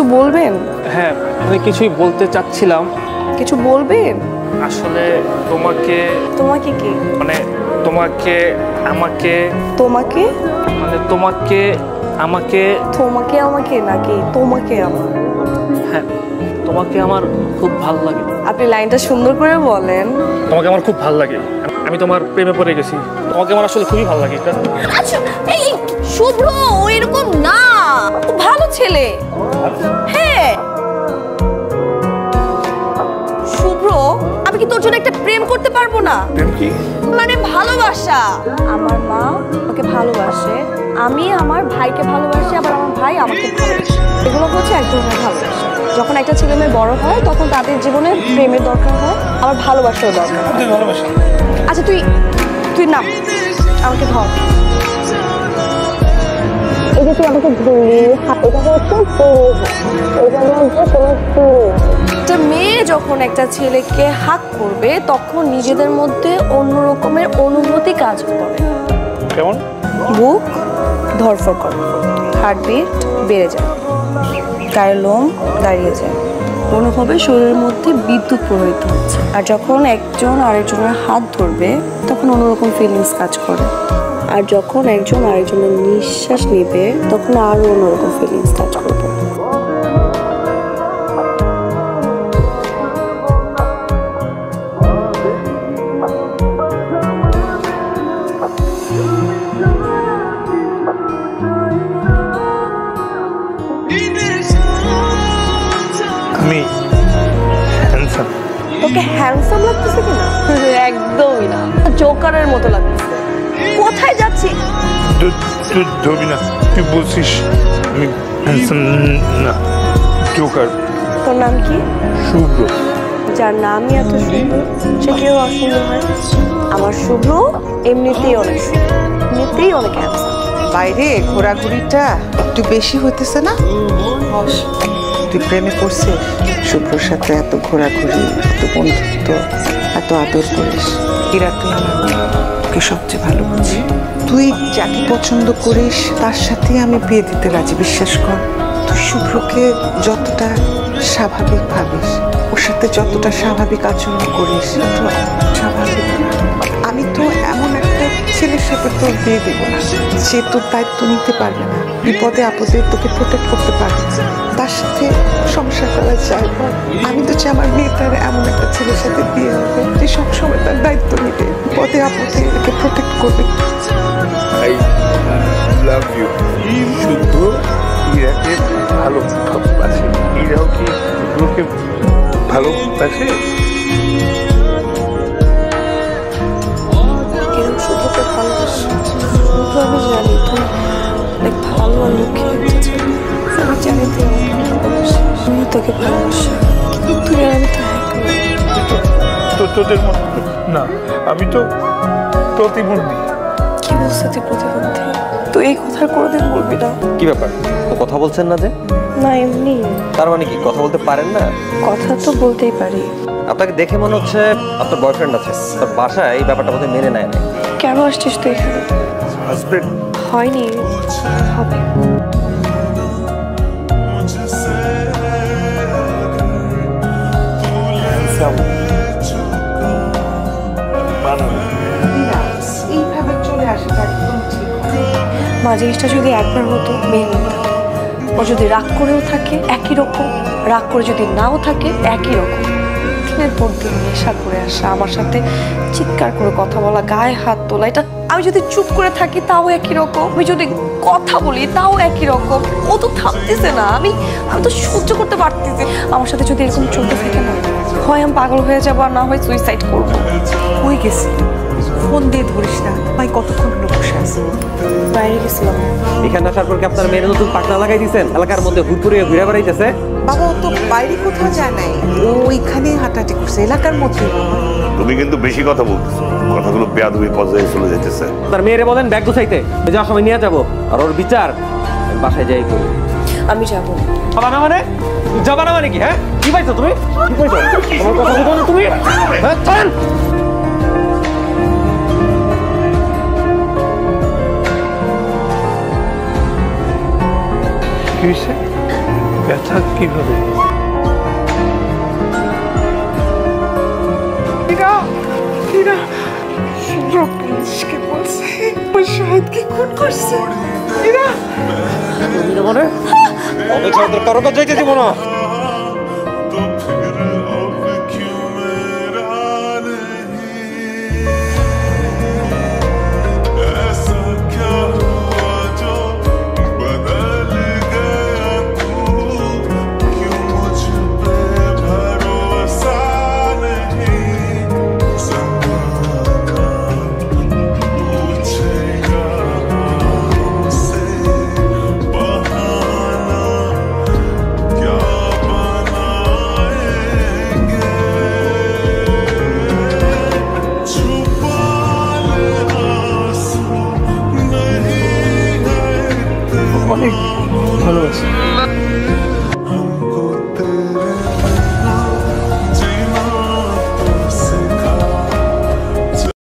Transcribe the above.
কিছু বলবেন? হ্যাঁ, আমি কিছুই বলতে চাচ্ছিলাম। কিছু বলবেন? আসলে তোমাকে কি মানে তোমাকে আমাকে তোমাকে মানে তোমাকে আমাকে নাকি তোমাকে আমার? হ্যাঁ, তোমাকে আমার খুব ভালো লাগে। আপনি লাইনটা সুন্দর করে বলেন। তোমাকে আমার খুব ভালো লাগে, আমি তোমার প্রেমে পড়ে গেছি। তোমাকে আমার আসলে খুবই ভালো লাগে। আচ্ছা, এই শুভ্র ও এরকম না, ও ভালো ছেলে। হ্যাঁ শুভ্র, আমি কি তোর জন্য একটা প্রেম করতে পারবো না? প্রেম কি? মানে ভালোবাসা। আমার মা আমাকে ভালোবাসে, আমি আমার ভাইকে ভালোবাসি, আবার আমার ভাই আমাকে ভালোবাসে। এগুলো হচ্ছে এক ধরনের ভালোবাসা। যখন একটা ছেলে মেয়ে বড় হয় তখন তাদের জীবনে প্রেমের দরকার হয়, আবার ভালোবাসারও দরকার হয়। আচ্ছা তুই নাম, আমাকে ধর। এই যে তুই আমাকে ধরলি, এটা হচ্ছে একটা মেয়ে যখন একটা ছেলেকে হাক করবে তখন নিজেদের মধ্যে অন্য রকমের অনুভূতি কাজ করে। কেমন? বুক ধরফর করে, হার্টবিট বেড়ে যায়, গায়ের লোম দাঁড়িয়ে যায়, মনে হবে শরীরের মধ্যে বিদ্যুৎ প্রবাহিত হচ্ছে। আর যখন একজন আরেকজনের হাত ধরবে তখন অন্যরকম ফিলিংস কাজ করে। আর যখন একজন আরেকজনের নিঃশ্বাস নেবে তখন আরো অন্যরকম ফিলিংস কাজ করবে। আমি হ্যান্ডসাম। তোকে হ্যান্ডসাম লাগতেছে কিনা? একদমই না, জোকারের মতো লাগতেছে। কোথায় যাচ্ছি? তুই ধরবি না, তুই বলছিস আমি হ্যান্ডসাম না, জোকার। তোর নাম কি? শুভ্র। যার নামই এত সুন্দর সে কেউ অসুন্দর হয়? আমার শুভ্র এমনিতেই অনেক সুন্দর, এমনিতেই অনেক হ্যান্ডসাম। বাইরে ঘোরাঘুরিটা একটু বেশি হইতেছে না? তুই প্রেমে পড়ছিস শুভ্রর সাথে, এত ঘোরাঘুরি, এত বন্ধুত্ব, এত আদর করিস। এরা তুই আমাকে সবচেয়ে ভালো বুঝি। তুই যাকে পছন্দ করিস তার সাথে আমি বিয়ে দিতে রাজি, বিশ্বাস কর। তুই শুভ্রকে যতটা স্বাভাবিক ভাবিস, ওর সাথে যতটা স্বাভাবিক আচরণ করিস, স্বাভাবিক। আমি তো এমন একটা ছেলের সাথে তোর বিয়ে দিব না যে তোর দায়িত্ব নিতে পারবে না, বিপদে আপদে তোকে প্রোটেক্ট করতে পারবে, তার সাথে সংসার করা যায়। আমি তো চাই আমার মেয়েটার এমন একটা ছেলের সাথে বিয়ে হবে যে সবসময় তার দায়িত্ব নিবে, বিপদে আপদে তাকে প্রোটেক্ট করবে। I love you. শুদ্ধ ইরাকে ভালোবাসে, ইরাও কি শুভ্রকে ভালোবাসে? এরকম শুভ্রকে ভালোবাসি। শুভ্র আমি জানি তুই অনেক ভালো আর লক্ষ্মী হয়েছে, আমি জানি তুই আমাকে ভালোবাসিস, আমি তোকে ভালোবাসি, কিন্তু তুই আর আমি তো তোদের মতো না, আমি তো প্রতিবন্ধী। কি বলছে তুই প্রতিবন্ধী? তুই এই কথা কোনোদিন বলবি না। কি ব্যাপার, তো কথা বলছেন না যে? না এমনি। তার মানে কি কথা বলতে পারেন না? কথা তো বলতেই পারি। আপনাকে দেখে মনে হচ্ছে আপনার বয়ফ্রেন্ড আছে, তার বাসায় এই ব্যাপারটা বোধহয় মেনে নেয় না। কেন আসছিস তুই এখানে? হাজবেন্ড হয়নি, হবে। এইভাবে চলে আসাটা একদম ঠিক। মা জিনিসটা যদি একবার হতো মেনে নিতাম। ও যদি রাগ করেও থাকে একই রকম, রাগ করে যদি নাও থাকে একই রকম। দিনের পর দিন নেশা করে আসা, আমার সাথে চিৎকার করে কথা বলা, গায়ে হাত তোলা, এটা আমি যদি চুপ করে থাকি তাও একই রকম, আমি যদি কথা বলি তাও একই রকম। ও তো থামতেছে না, আমি তো সহ্য করতে পারতেছি। আমার সাথে যদি এরকম চলতে থাকে না, হয় আমি পাগল হয়ে যাবো আর না হয় সুইসাইড করবো। হয়ে গেছি, ফোন দিয়ে ধরিস না। ভাই কতক্ষণ হলো বসে আছে? বাইরে গেছিলাম। এখানে আসার পর কি আপনার মেয়ের নতুন পাকনা লাগাই দিয়েছেন? এলাকার মধ্যে হুড়পুরে ঘুরে বেড়াইতেছে। বাবা ও তো বাইরে কোথাও যায় নাই, ও ওইখানে হাঁটাহাঁটি করছে এলাকার মধ্যে। তুমি কিন্তু বেশি কথা বলতেছো, কথাগুলো বেয়াদবি পর্যায়ে চলে যাইতেছে। তার মেয়েরে বলেন ব্যাগ গুছাইতে, যাওয়ার সময় নিয়ে যাবো, আর ওর বিচার বাসায় যাই করবো। আমি যাবো। যাবা না মানে? যাবা না মানে কি? হ্যাঁ, কি পাইছো তুমি? কি পাইছো? আমার কথা বুঝো না তুমি? হ্যাঁ, চলেন। কি হয়েছে? ব্যথা কিভাবে? পুলিশকে বলছে ওই শাহিদকে খুন করছে। মানে অনেক সাথে কারো কাছে যাইতে দিব না। অনেক ভালোবাসি।